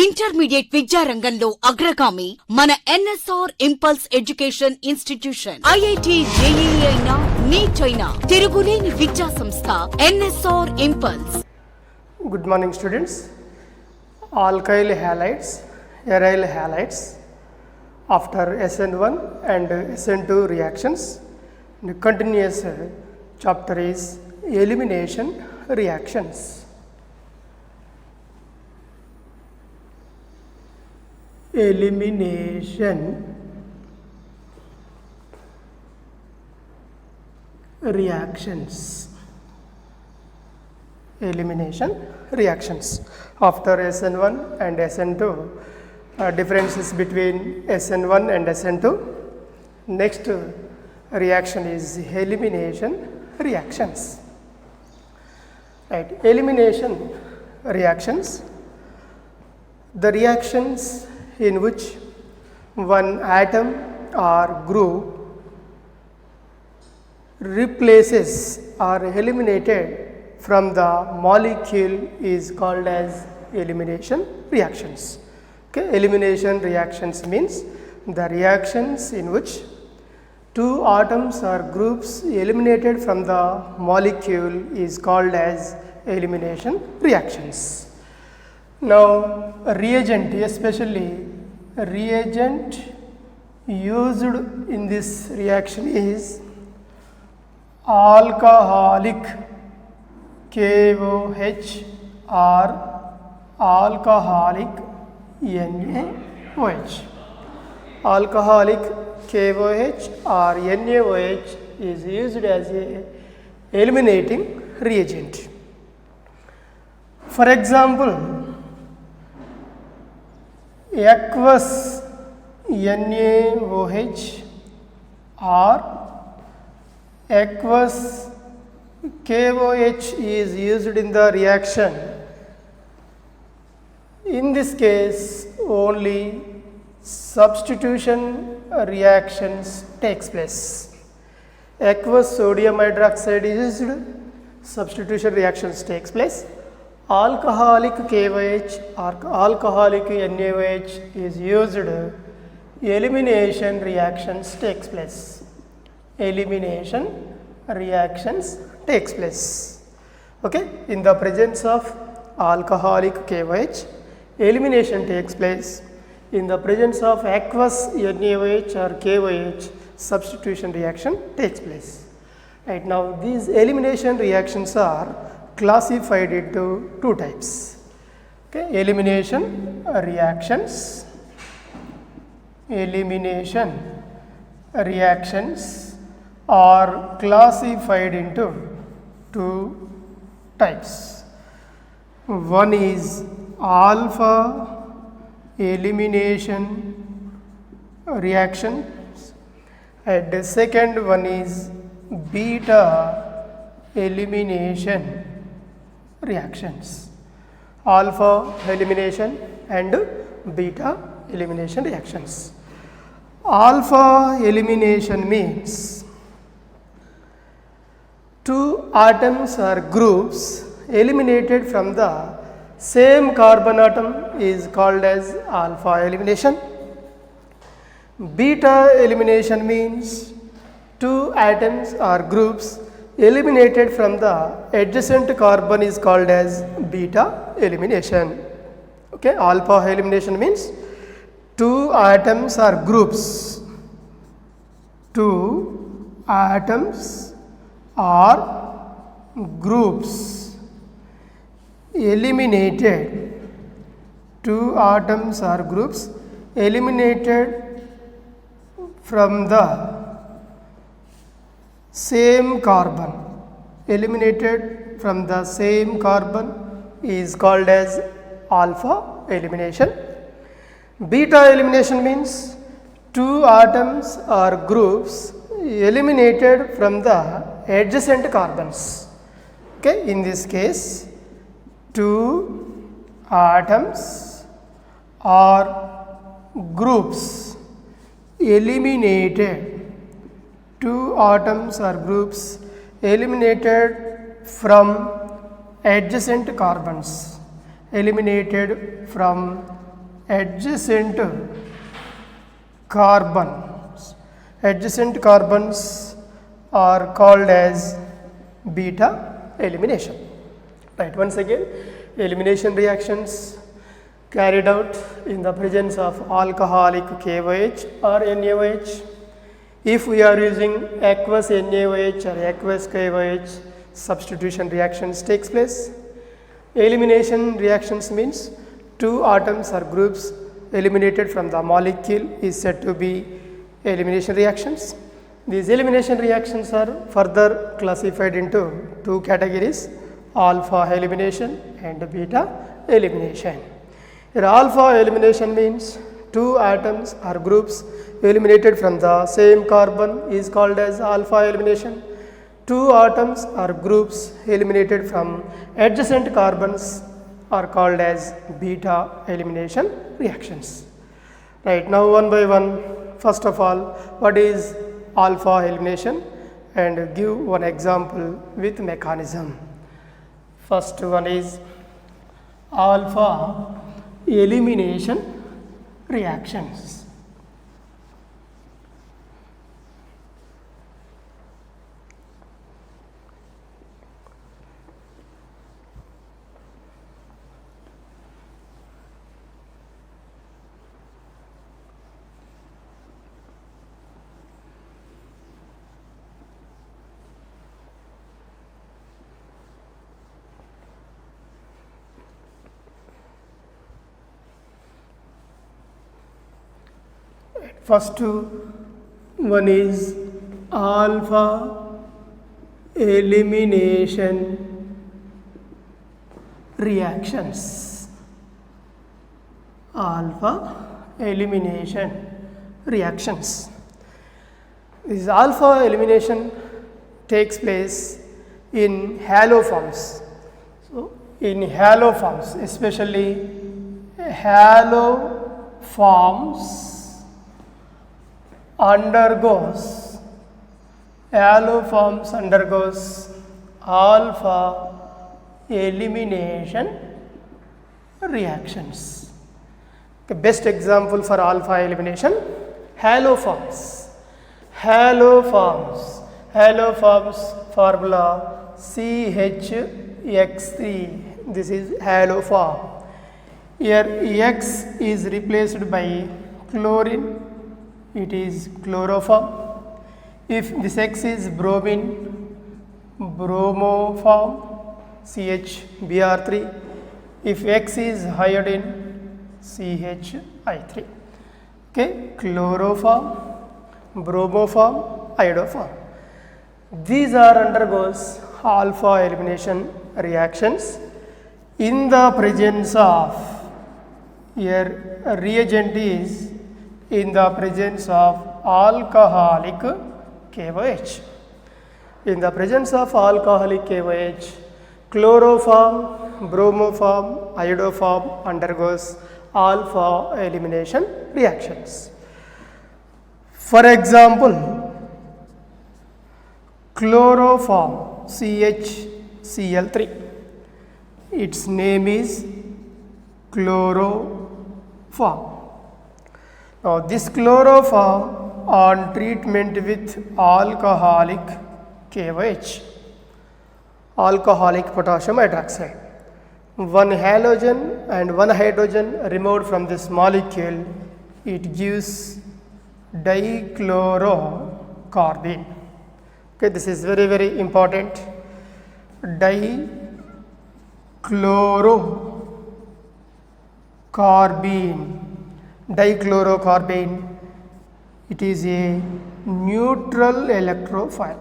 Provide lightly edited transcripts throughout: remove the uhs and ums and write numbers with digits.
Intermediate విద్యారంగంలో అగ్రగామి మన NSR impulse education institution. IIT, JEE అయినా, నీట్ అయినా తిరుగులేని విద్యా సంస్థ NSR impulse. Good morning students. Alkyl halides, aryl halides after SN1 and SN2 reactions. The continuous chapter is elimination reactions. Elimination reactions. Elimination reactions after SN1 and SN2. Differences between SN1 and SN2. Next reaction is elimination reactions. Right, elimination reactions, the reactions in which one atom or group replaces or eliminated from the molecule is called as elimination reactions. Okay, elimination reactions means the reactions in which two atoms or groups eliminated from the molecule is called as elimination reactions. Now reagent, especially reagent used in this reaction is alcoholic KOH or alcoholic NaOH. Alcoholic KOH or NaOH is used as a eliminating reagent. For example, aqueous NaOH or aqueous KOH is used in the reaction. In this case, only substitution reactions takes place. Aqueous sodium hydroxide is used, substitution reactions takes place. Alcoholic KOH or alcoholic NaOH is used, elimination reactions takes place. Elimination reactions takes place. Okay, in the presence of alcoholic KOH, elimination takes place. In the presence of aqueous NaOH or KOH, substitution reaction takes place. Right, now these elimination reactions are classified into two types. Okay, elimination reactions. Elimination reactions are classified into two types. One is alpha elimination reactions and the second one is beta elimination reactions. Alpha elimination and beta elimination reactions. Alpha elimination means two atoms or groups eliminated from the same carbon atom is called as alpha elimination. Beta elimination means two atoms or groups eliminated from the adjacent carbon is called as beta elimination. Okay, alpha elimination means two atoms or groups, two atoms or groups eliminated, two atoms or groups eliminated from the same carbon, eliminated from the same carbon is called as alpha elimination. Beta elimination means two atoms or groups eliminated from the adjacent carbons. Okay, in this case, two atoms or groups eliminated, two atoms or groups eliminated from adjacent carbons, eliminated from adjacent carbons. Adjacent carbons are called as beta elimination. Right, once again, elimination reactions carried out in the presence of alcoholic KOH or NaOH. If we are using aqueous NaOH or aqueous KOH, substitution reactions takes place. Elimination reactions means two atoms or groups eliminated from the molecule is said to be elimination reactions. These elimination reactions are further classified into two categories, alpha elimination and beta elimination. Here alpha elimination means two atoms or groups eliminated from the same carbon is called as alpha elimination. Two atoms or groups eliminated from adjacent carbons are called as beta elimination reactions. Right, now one by one, first of all, what is alpha elimination, and give one example with mechanism. First one is alpha elimination reactions. First one is alpha elimination reactions. Alpha elimination reactions. This alpha elimination takes place in haloforms. So, in haloforms, especially haloforms undergoes alpha elimination reactions. The best example for alpha elimination, haloforms. Haloforms formula CHX3. This is haloform. Here X is replaced by chlorine. It is chloroform. If this X is bromine, bromoform, CHBr3. If X is iodine, CHI3. Okay, chloroform, bromoform, iodoform. These are undergoes alpha elimination reactions in the presence of, here reagent is in the presence of alcoholic KOH. In the presence of alcoholic KOH, chloroform, bromoform, iodoform undergoes alpha elimination reactions. For example, chloroform CHCl3, its name is chloroform. Now this chloroform on treatment with alcoholic KOH, alcoholic potassium hydroxide. One halogen and one hydrogen removed from this molecule, it gives dichlorocarbene. Okay, this is very, very important. Dichlorocarbene, it is a neutral electrophile.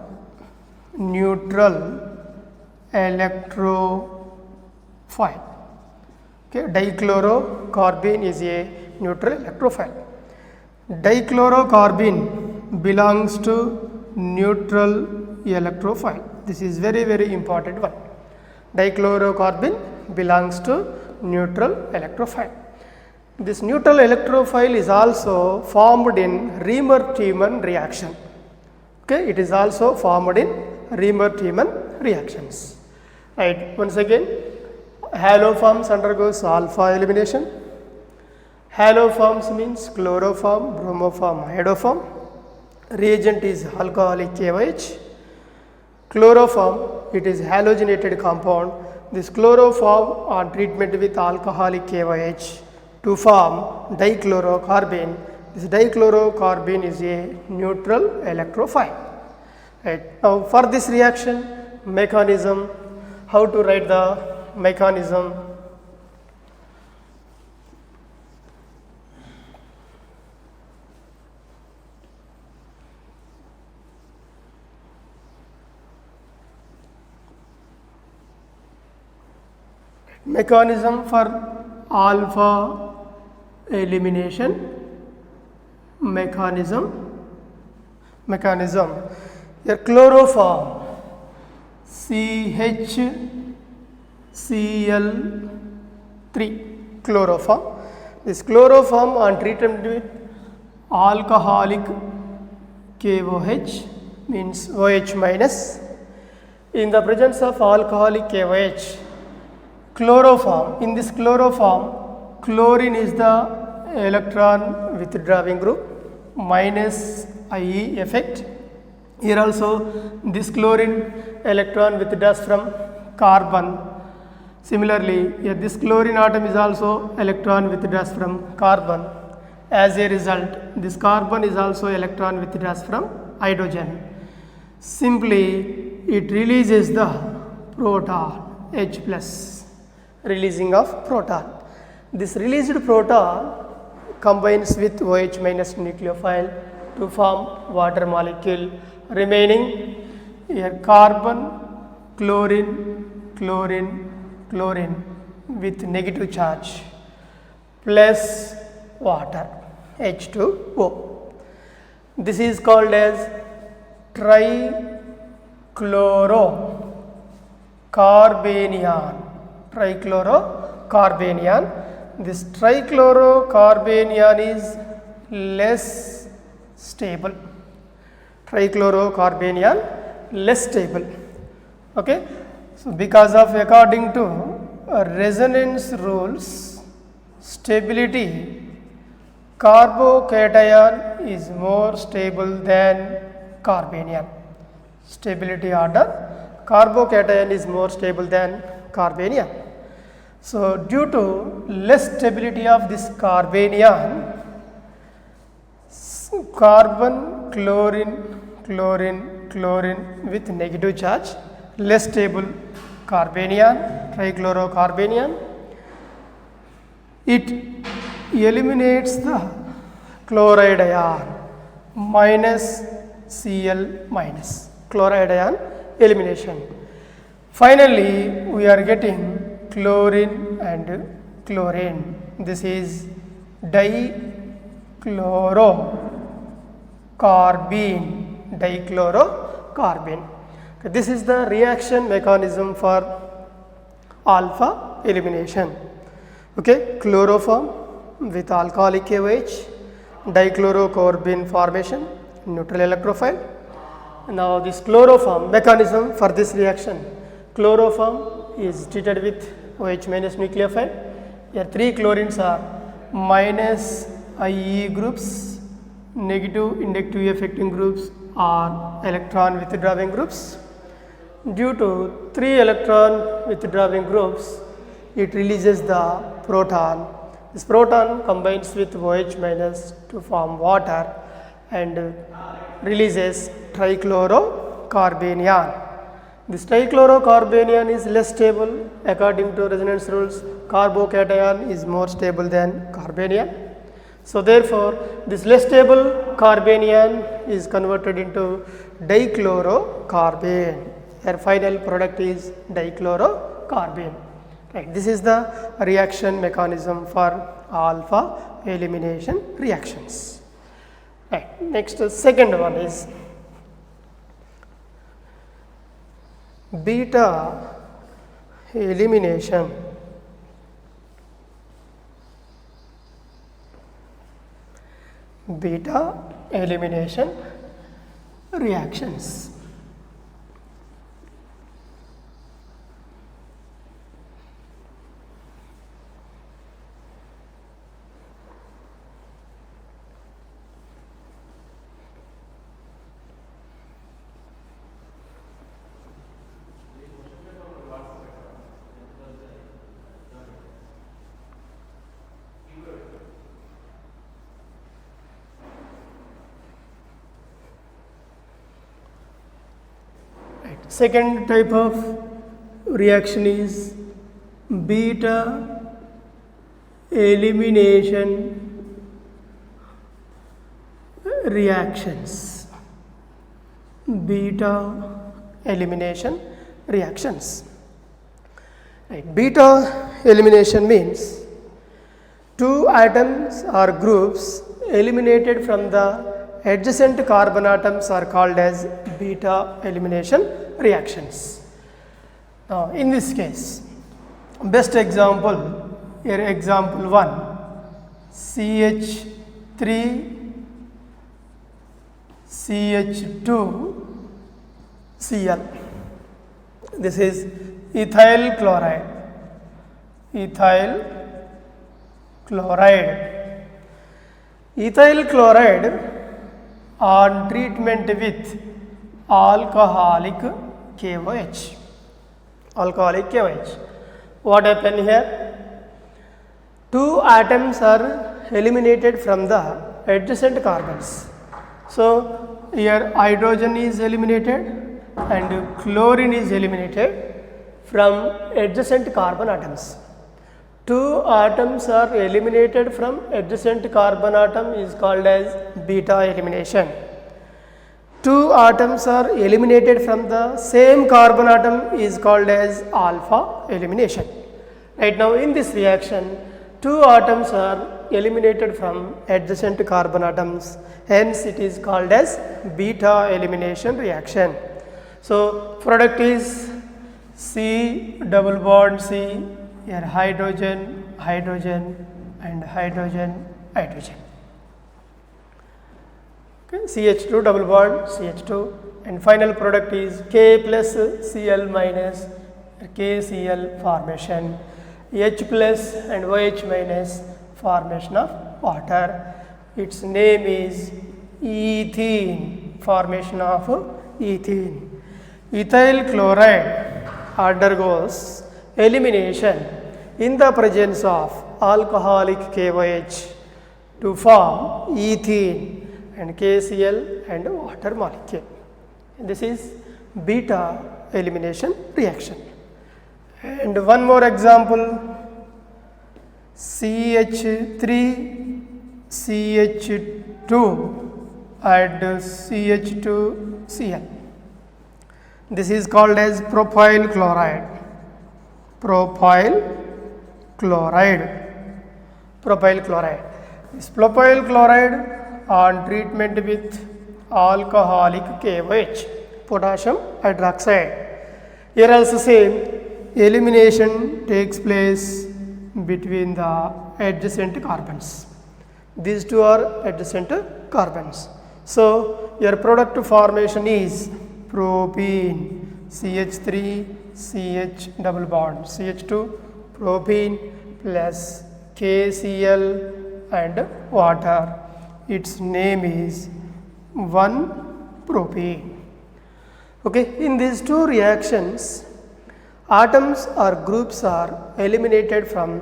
Okay, dichlorocarbene is a neutral electrophile. Dichlorocarbene belongs to neutral electrophile. This is very, very important one. Dichlorocarbene belongs to neutral electrophile. This neutral electrophile is also formed in Reamer-Tiemann reaction. Okay, it is also formed in Reamer-Tiemann reactions. Right, once again, haloforms undergoes alpha elimination. Haloforms means chloroform, bromoform, iodoform. Reagent is alcoholic KOH. Chloroform, it is halogenated compound. This chloroform on treatment with alcoholic KOH to form dichlorocarbene. This dichlorocarbene is a neutral electrophile. Right. Now for this reaction mechanism, how to write the mechanism? Mechanism for alpha elimination. Mechanism. Here chloroform CHCl3 chloroform. This chloroform on treatment with alcoholic KOH means OH minus. In the presence of alcoholic KOH, chloroform, in this chloroform, chlorine is the electron withdrawing group minus IE effect. Here also this chlorine electron withdraws from carbon. Similarly, here this chlorine atom is also electron withdraws from carbon. As a result, this carbon is also electron withdraws from hydrogen. Simply, it releases the proton H plus, releasing of proton. This released proton combines with OH minus nucleophile to form water molecule, remaining here carbon, chlorine, chlorine, chlorine with negative charge plus water H2O. This is called as trichlorocarbanion. Trichlorocarbanion. This trichlorocarbanion is less stable. Trichlorocarbanion less stable. Okay. So because of according to resonance rules, stability carbocation is more stable than carbanion. Stability order carbocation is more stable than carbanion. So due to less stability of this carbanion, carbon, chlorine, chlorine, chlorine with negative charge, less stable carbanion, trichlorocarbanion, it eliminates the chloride ion minus Cl minus, chloride ion elimination. Finally, we are getting chlorine and chlorine. This is dichlorocarbene. Dichlorocarbene. Okay, this is the reaction mechanism for alpha elimination. Okay, chloroform with alcoholic KOH, dichlorocarbene formation, neutral electrophile. Now this chloroform mechanism for this reaction, chloroform is treated with OH minus nucleophile. Here 3 chlorines are minus IE groups, negative inductive affecting groups are electron withdrawing groups. Due to 3 electron withdrawing groups, it releases the proton. This proton combines with OH minus to form water and releases trichlorocarbanion. This trichlorocarbanion is less stable according to resonance rules. Carbocation is more stable than carbanion. So therefore, this less stable carbanion is converted into dichlorocarbene. Their final product is dichlorocarbene. Right. This is the reaction mechanism for alpha elimination reactions. Right. Next, second one is beta elimination. Beta elimination reactions. Second type of reaction is beta elimination reactions. Beta elimination reactions. Right. Beta elimination means two atoms or groups eliminated from the adjacent carbon atoms are called as beta elimination reactions. Now, in this case, best example here, example 1, CH3 CH2 Cl. This is ethyl chloride. Ethyl chloride. Ethyl chloride on treatment with alcoholic KOH. Alcoholic KOH. What happened here? Two atoms are eliminated from the adjacent carbons. So here hydrogen is eliminated and chlorine is eliminated from adjacent carbon atoms. Two atoms are eliminated from adjacent carbon atom is called as beta elimination. Two atoms are eliminated from the same carbon atom is called as alpha elimination. Right now in this reaction, two atoms are eliminated from adjacent carbon atoms, hence it is called as beta elimination reaction. So product is C double bond C, here hydrogen, hydrogen and hydrogen, hydrogen. Okay, CH2 double bond CH2, and final product is K plus Cl minus KCl formation, H plus and OH minus formation of water. Its name is ethene, formation of ethene. Ethyl chloride undergoes elimination in the presence of alcoholic KOH to form ethene and KCl and water molecule. This is beta elimination reaction. And one more example, CH3 CH2 and CH2Cl. This is called as propyl chloride. Propyl chloride. Propyl chloride. This propyl chloride on treatment with alcoholic KOH, potassium hydroxide. Here also same, elimination takes place between the adjacent carbons. These two are adjacent carbons. So your product formation is propene, CH3 CH double bond CH2, propene plus KCl and water. Its name is 1-propene. Okay, in these two reactions, atoms or groups are eliminated from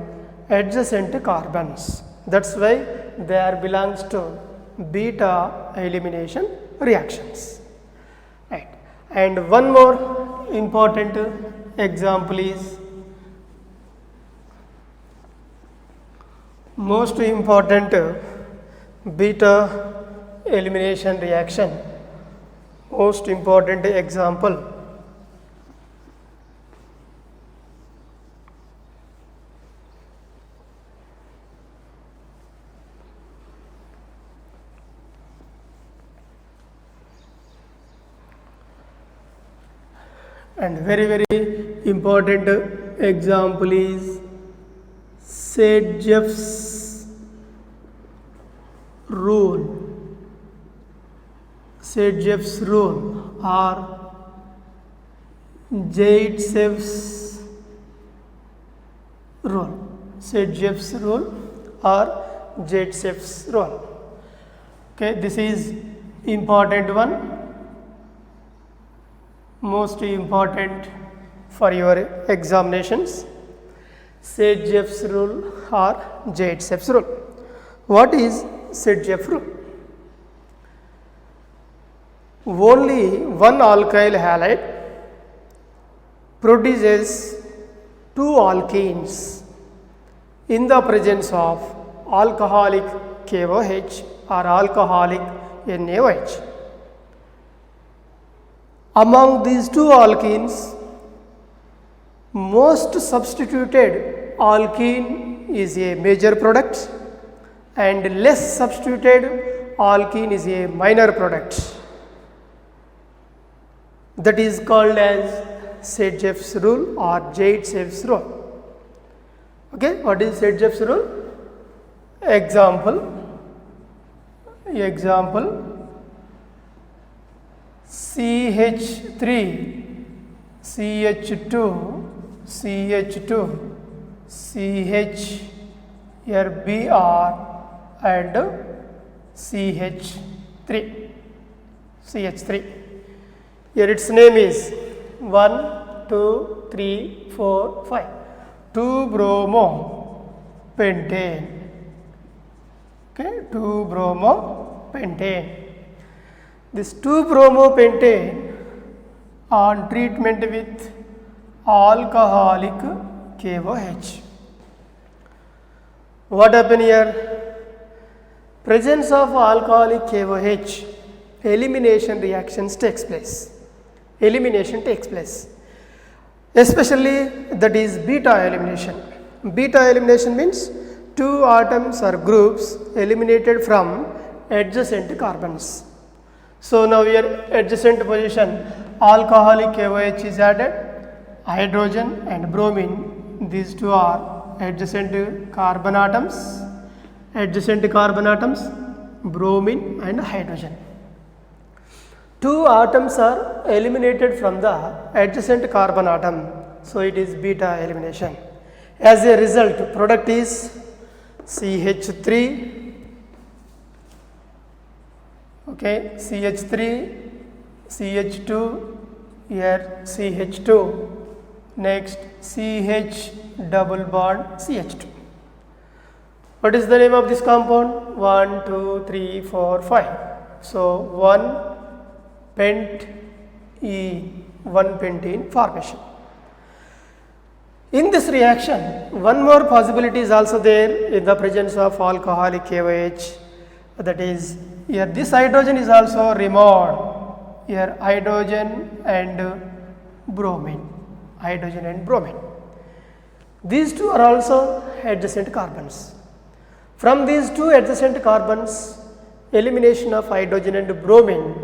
adjacent carbons. That's why they are belongs to beta elimination reactions. Right. And one more important example is most important beta elimination reaction. Most important example, and very important example is Saint-Jeff's rule. Saint-Jeff's rule or Zaitsev's rule. Saint-Jeff's rule or Zaitsev's rule. Okay, this is important one. Most important for your examinations, Saint-Jeff's rule or Zaitsev's rule. What is Saint-Jeff rule? Only one alkyl halide produces two alkenes in the presence of alcoholic KOH or alcoholic NaOH. Among these two alkenes, most substituted alkene is a major product and less substituted alkene is a minor product. That is called as Saint-Jeff's rule or Jaitzev's rule. Okay, what is Saint-Jeff's rule? Example CH3 CH2 CH2 CH here Br and CH3 here its name is 1 2 3 4 5 2 bromo pentane. Okay, 2 bromo pentane. This 2 bromo pentane on treatment with alcoholic KOH. What happened here? Presence of alcoholic KOH, elimination reactions takes place. Elimination takes place. Especially that is beta elimination. Beta elimination means two atoms or groups eliminated from adjacent carbons. So now here adjacent position alcoholic KOH is added, hydrogen and bromine, these two are adjacent carbon atoms, bromine and hydrogen. Two atoms are eliminated from the adjacent carbon atom, so it is beta elimination. As a result, product is CH3, okay, CH3, CH2, here CH2, next CH double bond CH2. What is the name of this compound? 1, 2, 3, 4, 5. So 1 pentene formation. In this reaction, one more possibility is also there in the presence of alcoholic KOH, that is here this hydrogen is also removed, here hydrogen and bromine. These two are also adjacent carbons. From these two adjacent carbons, elimination of hydrogen and bromine,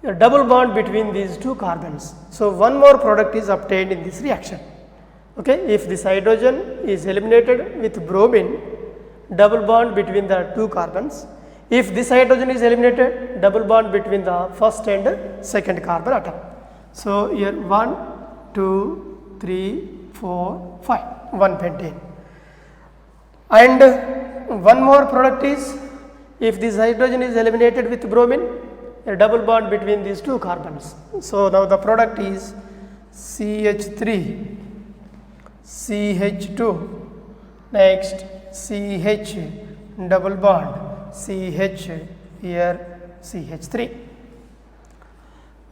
a double bond between these two carbons. So one more product is obtained in this reaction. Okay, if this hydrogen is eliminated with bromine, double bond between the two carbons. If this hydrogen is eliminated, double bond between the first and second carbon atom. So here 1, 2, 3, 4, 5, 1 pentane. And one more product is, if this hydrogen is eliminated with bromine, a double bond between these two carbons. So now the product is CH3, CH2, next CH double bond, CH here CH3.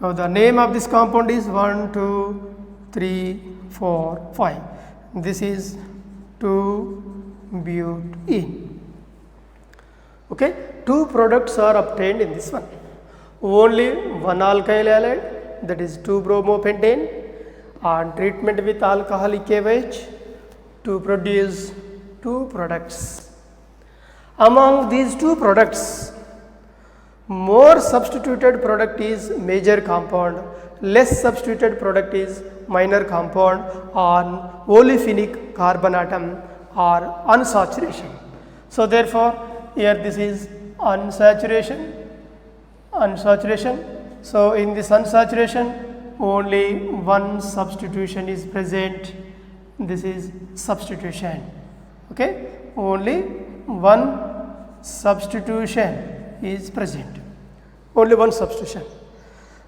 Now the name of this compound is 1, 2, 3, 4, 5. This is 2-butene. Okay, two products are obtained in this one. Only one alkyl halide, that is 2-bromopentane, on treatment with alcoholic KOH to produce two products. Among these two products, more substituted product is major compound, less substituted product is minor compound on olefinic carbon atom or unsaturation. So therefore, here this is unsaturation. So in this unsaturation, only one substitution is present. This is substitution. Okay, only one substitution is present. Only one substitution.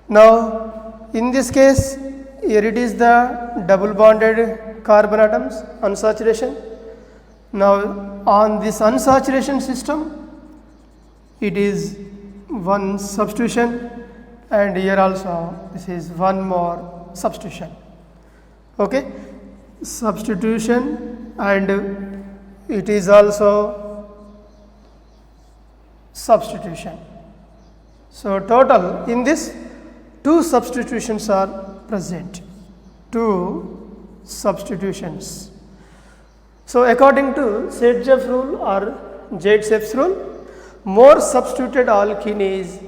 Now in this case, here it is the double bonded carbon atoms, unsaturation. Now on this unsaturation system, it is one substitution, and here also this is one more substitution. Okay, substitution, and it is also substitution. So total in this 2 substitutions are present. 2 substitutions. So according to Sedgwick's rule or Jacobs rule, more substituted alkene is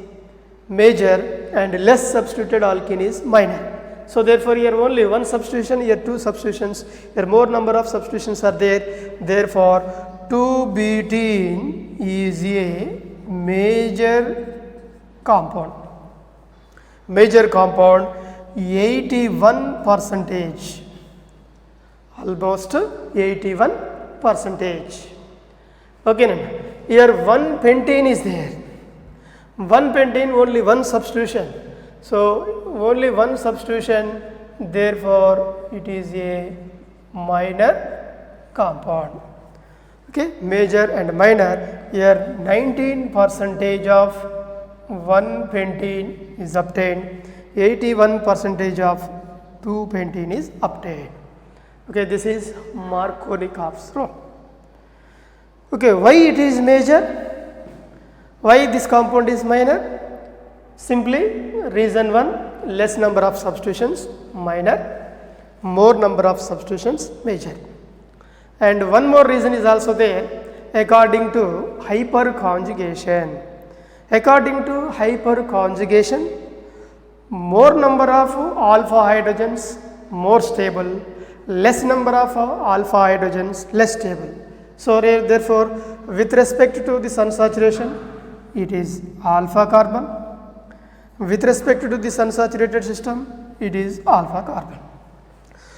major and less substituted alkene is minor. So therefore here only one substitution, here 2 substitutions, here more number of substitutions are there. Therefore 2-butene is a major compound. Major compound 81%, almost 81%. Okay, now here 1 pentane is there. 1 pentane, only one substitution. So only one substitution, therefore it is a minor compound. Okay, major and minor. Here 19% of 1 pentane is obtained, 81% of 2 pentane is obtained. Okay, this is Markovnikov's rule. Okay, why it is major? Why this compound is minor? Simply reason 1, less number of substitutions minor, more number of substitutions major. And one more reason is also there, according to hyperconjugation. According to hyperconjugation, more number of alpha hydrogens more stable, less number of alpha hydrogens less stable. So therefore with respect to this unsaturation, it is alpha carbon. With respect to this unsaturated system, it is alpha carbon.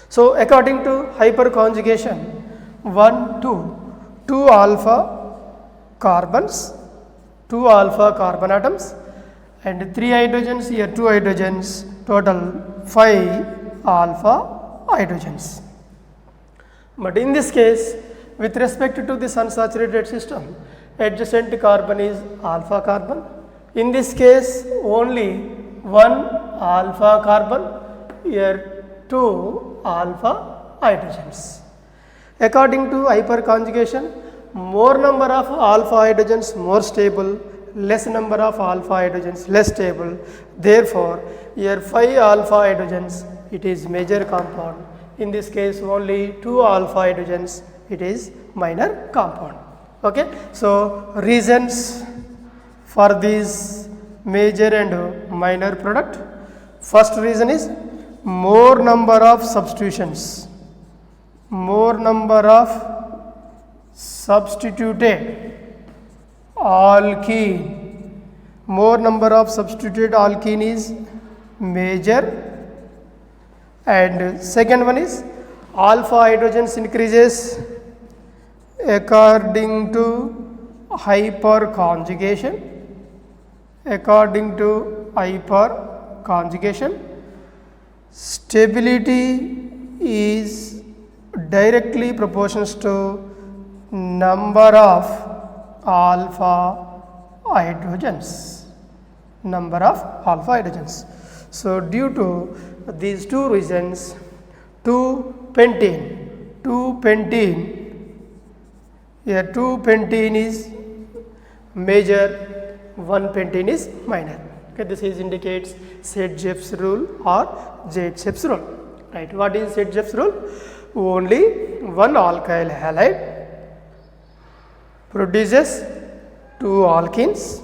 So according to hyperconjugation, 1, 2 alpha carbons, 2 alpha carbon atoms, and 3 hydrogens, here 2 hydrogens, total 5 alpha hydrogens. But in this case, with respect to this unsaturated system, adjacent carbon is alpha carbon. In this case, only 1 alpha carbon, here 2 alpha hydrogens. According to hyperconjugation, more number of alpha hydrogens more stable, less number of alpha hydrogens less stable. Therefore, here 5 alpha hydrogens, it is major compound. In this case, only 2 alpha hydrogens, it is minor compound. Okay. So reasons for this major and minor product. First reason is more number of substitutions. More number of substituted alkene. More number of substituted alkene is major. And second one is alpha hydrogens increases according to hyperconjugation. According to hyperconjugation, stability is directly proportional to number of alpha hydrogens. Number of alpha hydrogens. So due to these 2 reasons, 2 pentene, here 2 pentene is major, 1 pentene is minor. Okay, this is indicates Sedgwick's rule or Jacobs rule. Right? What is Sedgwick's rule? Only one alkyl halide produces 2 alkenes.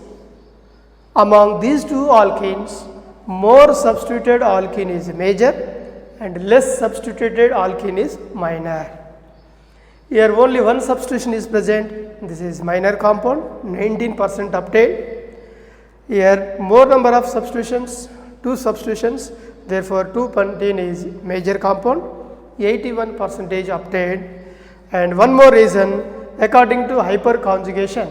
Among these 2 alkenes, more substituted alkene is major and less substituted alkene is minor. Here only one substitution is present, this is minor compound, 19% obtained. Here more number of substitutions, 2 substitutions, therefore 2 pentene is major compound, 81% obtained. And one more reason, according to hyperconjugation,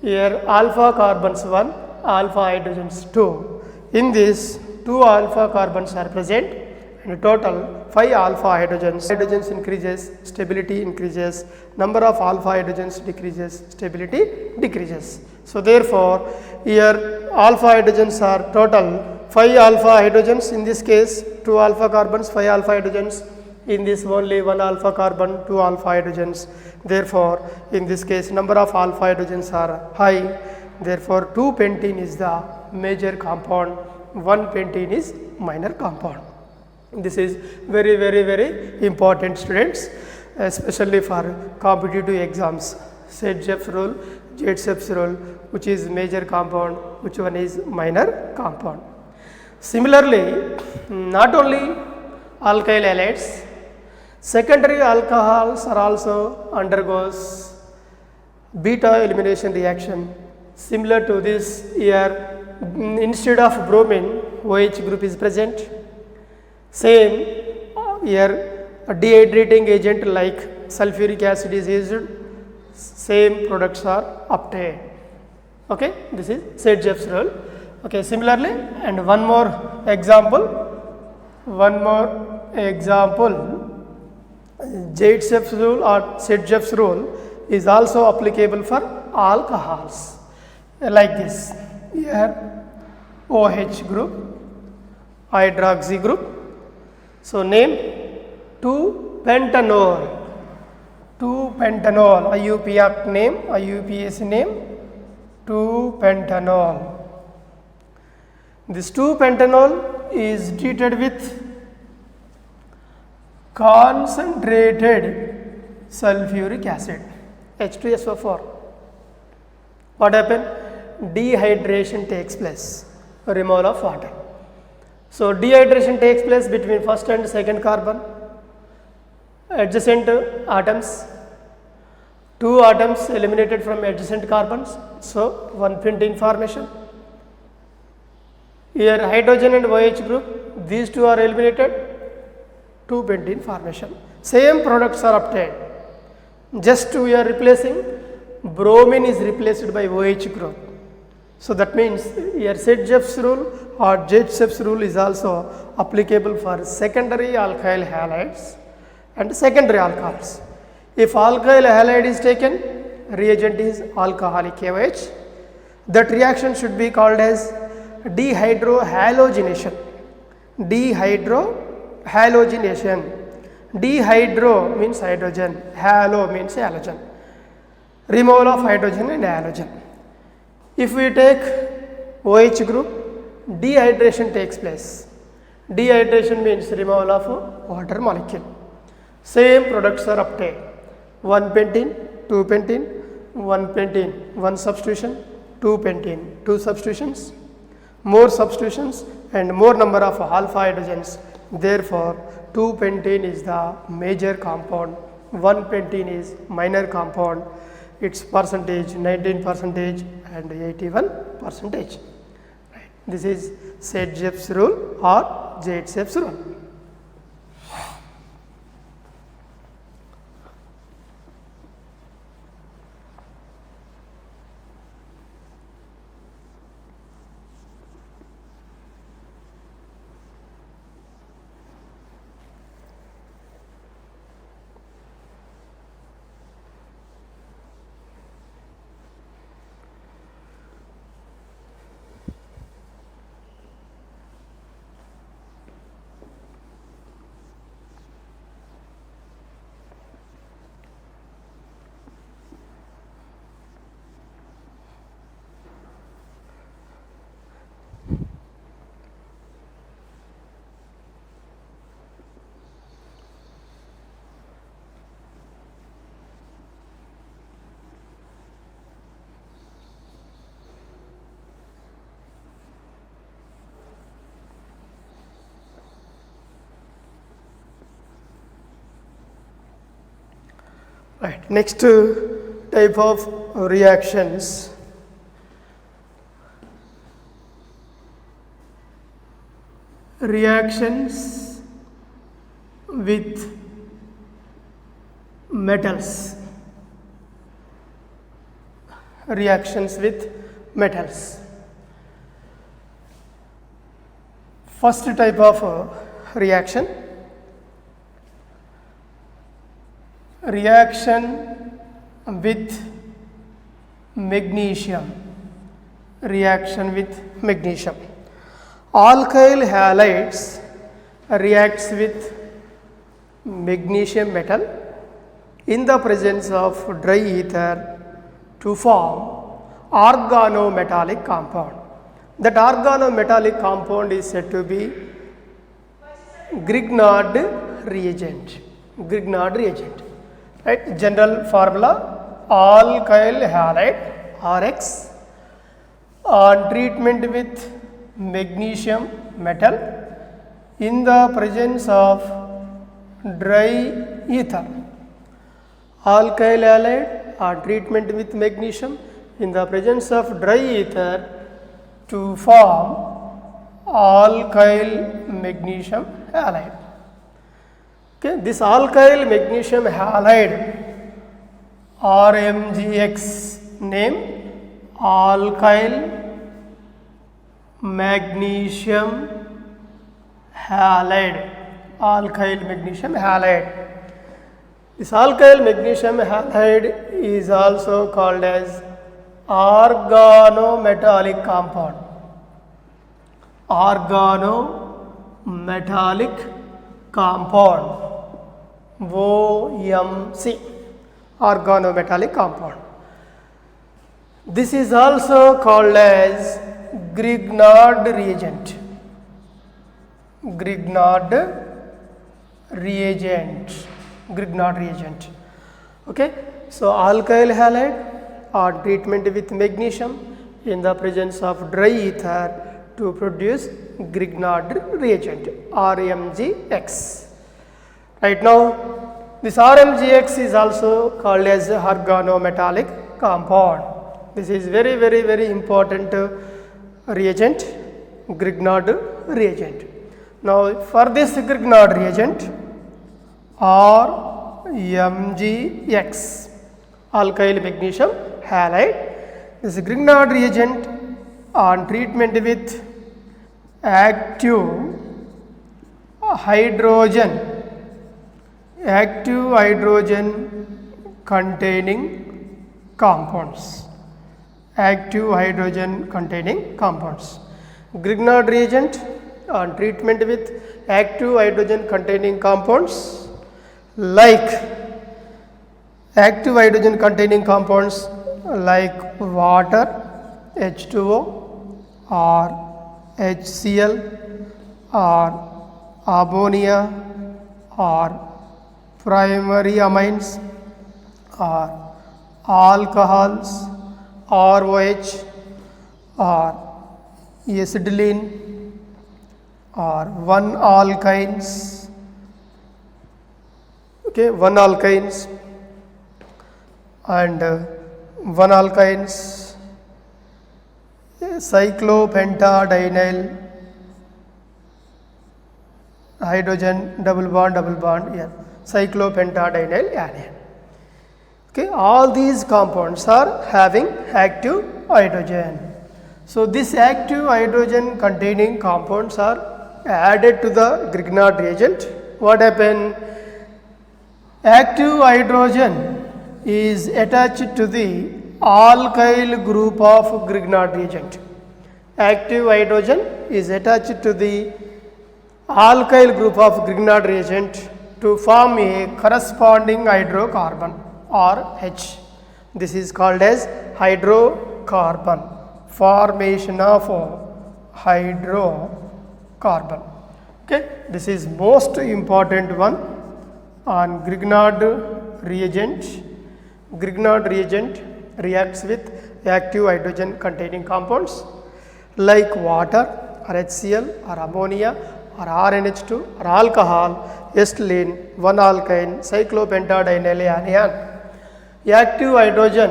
here alpha carbons 1, alpha hydrogens 2. In this 2 alpha carbons are present and total 5 alpha hydrogens. Hydrogens increases, stability increases, number of alpha hydrogens decreases, stability decreases. So therefore, here alpha hydrogens are total 5 alpha hydrogens, in this case 2 alpha carbons, 5 alpha hydrogens, in this only 1 alpha carbon, 2 alpha hydrogens. Therefore, in this case number of alpha hydrogens are high, therefore 2-pentene is the major compound, 1-pentene is minor compound. This is very, very, very important, students, especially for competitive exams. Sedgwick's rule, Jacobs rule, which is major compound, which one is minor compound. Similarly, not only alkyl halides, secondary alcohols are also undergoes beta elimination reaction. Similar to this, here instead of bromine, OH group is present. Same here a dehydrating agent like sulfuric acid is used, same products are obtained. Okay, this is Sedgwick's rule. Okay, similarly, and one more example, Jacobs rule or Sedgwick's rule is also applicable for alcohols like this. Here OH group, hydroxy group. So name 2-pentanol, IUPAC name, IUPAC name 2-pentanol. This 2-pentanol is treated with concentrated sulfuric acid, H2SO4. What happened? Dehydration takes place, removal of water. So dehydration takes place between first and second carbon, adjacent atoms, 2 atoms eliminated from adjacent carbons, so 1-pentene formation. Here hydrogen and OH group, these two are eliminated, 2-pentene formation. Same products are obtained, just we are replacing, bromine is replaced by OH group. So that means here Sedgwick's rule or Jacobs rule is also applicable for secondary alkyl halides and secondary alcohols. If alkyl halide is taken, reagent is alcoholic OH. That reaction should be called as dehydrohalogenation. Dehydrohalogenation. Dehydro means hydrogen, halo means halogen. Removal of hydrogen and halogen. If we take OH group, dehydration takes place. Dehydration means removal of water molecule. Same products are obtained. 1-pentene, 2-pentene, 1-pentene, 1 substitution, 2-pentene, 2 substitutions, more substitutions and more number of alpha hydrogens. Therefore, 2-pentene is the major compound, 1-pentene is minor compound. Its percentage 19% and 81%. Right. This is Sedgwick's rule or Jacobs rule. Right. Next type of reactions. Reactions with metals. Reactions with metals. First type of reaction. Reaction with magnesium. Reaction with magnesium. Alkyl halides reacts with magnesium metal in the presence of dry ether to form organometallic compound. That organometallic compound is said to be Grignard reagent. Grignard reagent. Right? General formula: alkyl halide RX on treatment with magnesium metal in the presence of dry ether. Alkyl halide on treatment with magnesium in the presence of dry ether to form alkyl magnesium halide. Okay, this alkyl magnesium halide RMGX name alkyl magnesium halide. Alkyl magnesium halide. This alkyl magnesium halide is also called as organometallic compound. Organometallic compound, OMC, organometallic compound. This is also called as Grignard reagent. Grignard reagent. Grignard reagent. Okay, so alkyl halide on treatment with magnesium in the presence of dry ether to produce Grignard reagent, RMGX. Right now, this RMGX is also called as organometallic compound. This is very important reagent, Grignard reagent. Now, for this Grignard reagent, RMGX, alkyl magnesium halide, this Grignard reagent on treatment with active hydrogen containing compounds. Active hydrogen containing compounds. Grignard reagent on treatment with active hydrogen containing compounds like active hydrogen containing compounds like water, H2O or HCl or ammonia or primary amines or alcohols, ROH or acetylene or 1-alkynes. Okay, 1-alkynes and 1-alkynes, cyclopentadienyl hydrogen double bond, yeah, cyclopentadienyl anion. Okay, all these compounds are having active hydrogen. So this active hydrogen containing compounds are added to the Grignard reagent. What happened? Active hydrogen is attached to the alkyl group of Grignard reagent. Active hydrogen is attached to the alkyl group of Grignard reagent to form a corresponding hydrocarbon or H. This is called as hydrocarbon, formation of hydrocarbon. Okay, this is most important one on Grignard reagent. Grignard reagent reacts with active hydrogen containing compounds like water or HCl or ammonia or RNH2 or alcohol, acetylene, 1-alkyne, cyclopentadienyl anion. Active hydrogen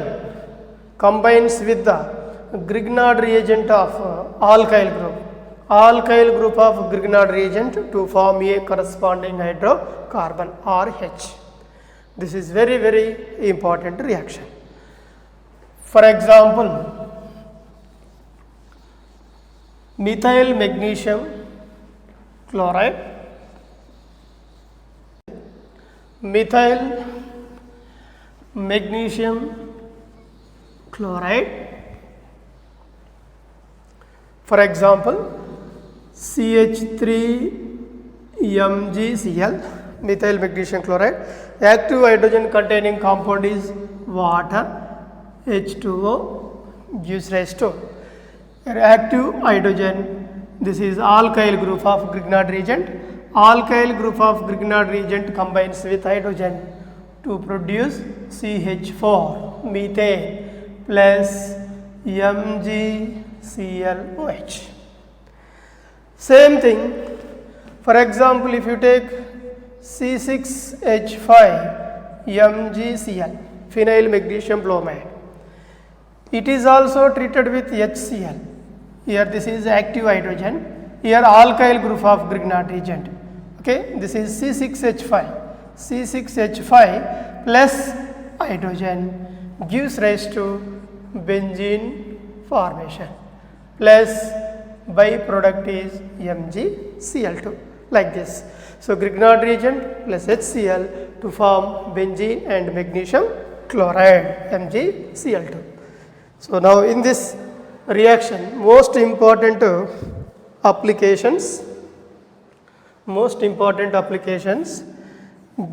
combines with the Grignard reagent of alkyl group. Alkyl group of Grignard reagent to form a corresponding hydrocarbon or H. This is very important reaction. For example, methyl magnesium chloride, methyl magnesium chloride. For example, CH3MgCl, methyl magnesium chloride. Active hydrogen containing compound is water, H2O, gives rise to active hydrogen. This is alkyl group of Grignard reagent. Alkyl group of Grignard reagent combines with hydrogen to produce CH4, methane, plus MgClOH. Same thing, for example, if you take C6H5MgCl, phenyl magnesium bromide, it is also treated with HCl. Here this is active hydrogen, here alkyl group of Grignard reagent. Okay, this is C6H5. C6H5 plus hydrogen gives rise to benzene formation, plus byproduct is MgCl2, like this. So Grignard reagent plus HCl to form benzene and magnesium chloride, MgCl2. So now in this reaction, most important applications,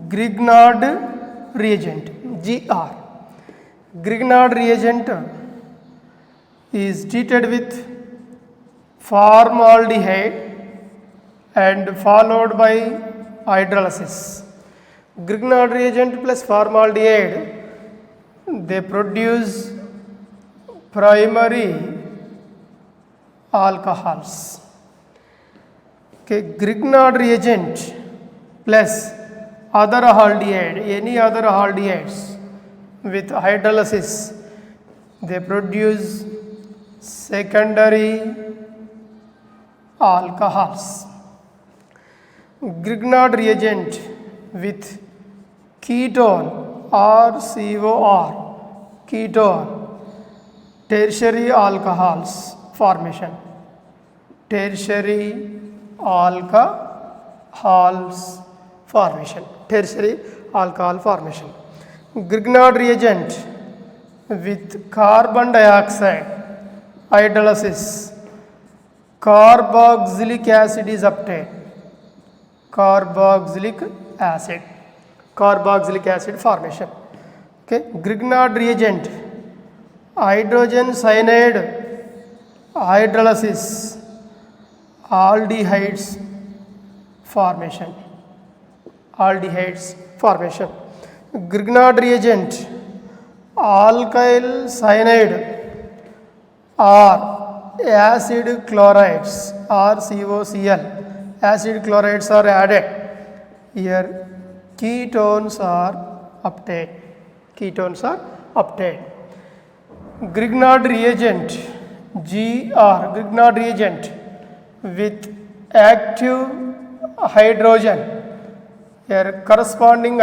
Grignard reagent, GR. Grignard reagent is treated with formaldehyde and followed by hydrolysis. Grignard reagent plus formaldehyde, they produce primary alcohols. Okay, Grignard reagent plus other aldehyde, any other aldehydes with hydrolysis, they produce secondary alcohols. Grignard reagent with ketone or COR, ketone, tertiary alcohols formation, tertiary alcohol formation. Grignard reagent with carbon dioxide hydrolysis, carboxylic acid is obtained, carboxylic acid formation. Okay, Grignard reagent, hydrogen cyanide hydrolysis, aldehydes formation. Grignard reagent, alkyl cyanide or acid chlorides or COCl, acid chlorides are added. Here ketones are obtained. Grignard reagent, GR, Grignard reagent with active hydrogen, here corresponding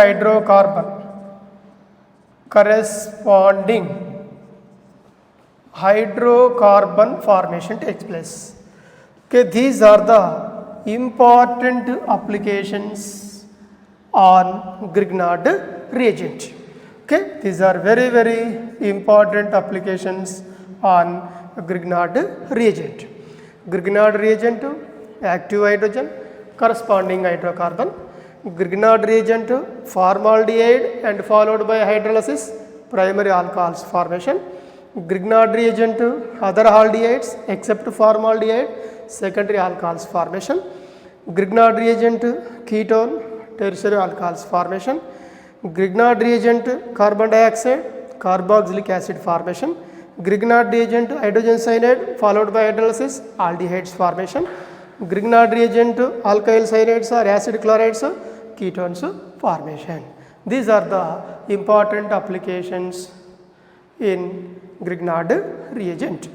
hydrocarbon formation takes place. Okay, these are the important applications on Grignard reagent. Okay, these are very, very important applications on Grignard reagent. Grignard reagent, active hydrogen, corresponding hydrocarbon. Grignard reagent, formaldehyde and followed by hydrolysis, primary alcohols formation. Grignard reagent, other aldehydes except formaldehyde, secondary alcohols formation. Grignard reagent, ketone, tertiary alcohols formation. Grignard reagent, carbon dioxide, carboxylic acid formation. Grignard reagent, hydrogen cyanide followed by hydrolysis, aldehydes formation. Grignard reagent, alkyl cyanides or acid chlorides, ketones formation. These are the important applications in Grignard reagent.